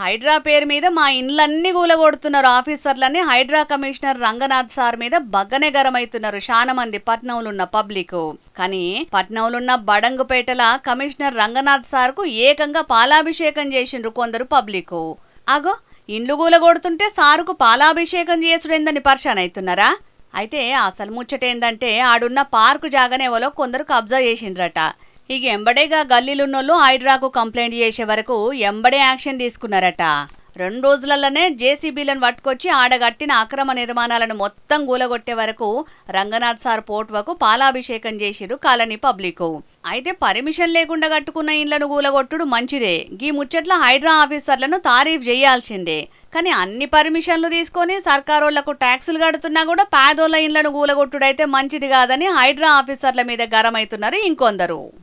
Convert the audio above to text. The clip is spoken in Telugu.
హైడ్రా పేరు మీద మా ఇండ్లన్నీ కూలగొడుతున్నారు ఆఫీసర్లని హైడ్రా కమిషనర్ రంగనాథ్ సార్ మీద బగ్గనే గరమైతున్నారు చాలా మంది పట్నంలున్న పబ్లిక్. కానీ పట్నంలున్న బడంగుపేటల కమిషనర్ రంగనాథ్ సార్ కు ఏకంగా పాలాభిషేకం చేసిండ్రు కొందరు పబ్లిక్. అగో ఇండ్లు కూలగొడుతుంటే సారుకు పాలాభిషేకం చేసుడేందని పర్షాన్ అవుతున్నారా? అయితే అసలు ముచ్చటేందంటే ఆడున్న పార్కు జాగనేవలో కొందరు కబ్జా చేసిండ్రట. ఇక ఎంబడేగా గల్లీలున్నోళ్ళు హైడ్రాకు కంప్లైంట్ చేసే వరకు ఎంబడే యాక్షన్ తీసుకున్నారట. 2 రోజులలోనే జేసీబీలను పట్టుకొచ్చి ఆడగట్టిన అక్రమ నిర్మాణాలను మొత్తం గూలగొట్టే వరకు రంగనాథ్ సార్ పోర్టువకు పాలాభిషేకం చేసిరు కాలనీ పబ్లిక్. అయితే పర్మిషన్ లేకుండా కట్టుకున్న ఇండ్లను గూలగొట్టుడు మంచిదే, గీ ముచ్చట్ల హైడ్రా ఆఫీసర్లను తారీఫ్ చేయాల్సిందే. కానీ అన్ని పర్మిషన్లు తీసుకొని సర్కారోళ్లకు ట్యాక్సులు కడుతున్నా కూడా పేదోళ్ల ఇండ్లను గూలగొట్టుడైతే మంచిది కాదని హైడ్రా ఆఫీసర్ల మీద గరమైతున్నారు ఇంకొందరు.